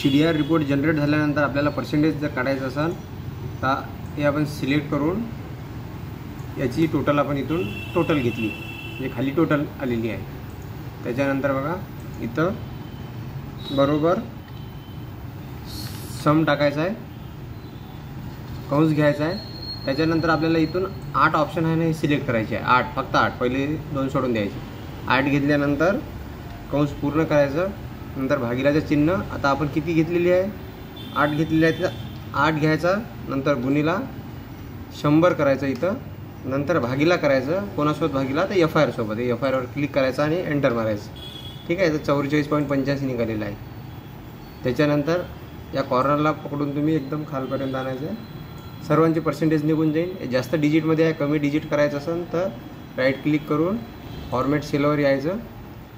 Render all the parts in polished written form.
CDR report generate झाल्यानंतर आपल्याला percentage जर काढायचं असेल तर हे आपण सिलेक्ट करून याची टोटल आपण इथून टोटल घेतली, म्हणजे खाली टोटल आलेली आहे. त्याच्यानंतर बघा इथं बरोबर सम टाकायचा आहे, कंस घ्यायचा आहे. त्याच्यानंतर आपल्याला इथून 8 ऑप्शन आहे ना, हे सिलेक्ट करायचे आहे. 8 फक्त 8, पहिले 2 सोडून द्यायचे. 8 घेतल्यानंतर कंस पूर्ण करायचं, नंतर भागिल्याचं चिन्ह. आता आपण किती घेतलेली आहे, 8 घेतलेली आहे, तर 8 घ्यायचा, नंतर गुणीला 100 करायचं इथं, नंतर भागिला करायचं. कोणासोबत भागिला, तर FIR सोबत. FIR वर क्लिक करायचं आणि एंटर मारायचं. ठीक आहे, तर 44.85 निघालेलं आहे. त्याच्यानंतर या कॉर्नरला पकडून तुम्ही एकदम खालपर्यंत आणायचं. सर्वांचे पर्सेंटेज निघून जाईल. जास्त डिजिटमध्ये आहे, कमी डिजिट करायचं असेल तर राईट क्लिक करून फॉर्मॅट सेलवर यायचं.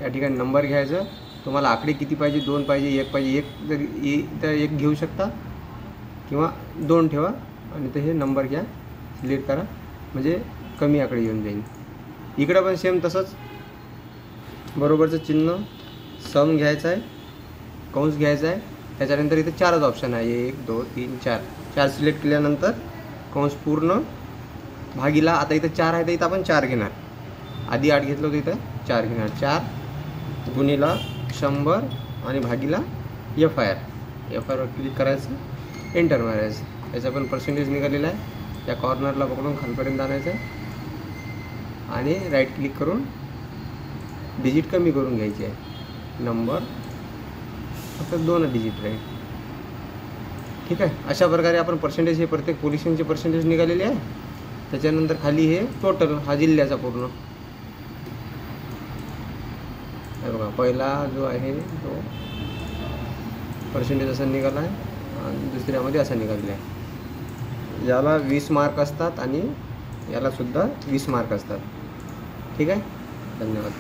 या ठिकाणी नंबर घ्यायचं. तुम्हाला आकडे किती पाहिजे, 2 पाहिजे, 1 पाहिजे, 1 जरी तर 1 घेऊ शकता किंवा 2 ठेवा आणि ते हे नंबर घ्या, सिलेक्ट करा, म्हणजे कमी आकडे येऊन जाईल. इकडं पण सेम तसंच बरोबरचं चिन्ह, सम घ्यायचं आहे, कंस घ्यायचा आहे. त्याच्यानंतर इथे 4च ऑप्शन आहे, 1 2 3 4. 4 सिलेक्ट केल्यानंतर कंस पूर्ण भागिला. आता इथं 4 आहे तर इथं आपण 4 घेणार. आधी 8 घेतलं होतं, इथं 4 घेणार. 4 गुणीला 100 आणि भागिला FIR. FIR वर क्लिक करायचं, एंटर मारायचं. याचा पण पर्सेंटेज निघालेला आहे. या कॉर्नरला पकडून खालपर्यंत आणायचं आणि राईट क्लिक करून डिजिट कमी करून घ्यायची आहे. नंबर फक्त 2 डिजिट राहील. ठीक आहे, अशा प्रकारे आपण पर्सेंटेज, हे प्रत्येक पोझिशनचे पर्सेंटेज निघालेले आहे. त्याच्यानंतर खाली हे टोटल, हा जिल्ह्याचा पूर्ण. हे बघा, पहिला जो आहे तो पर्सेंटेज असा निघाला आहे आणि दुसऱ्यामध्ये असा निघालेला आहे. याला 20 मार्क असतात आणि याला सुद्धा 20 मार्क असतात. ठीक आहे, धन्यवाद.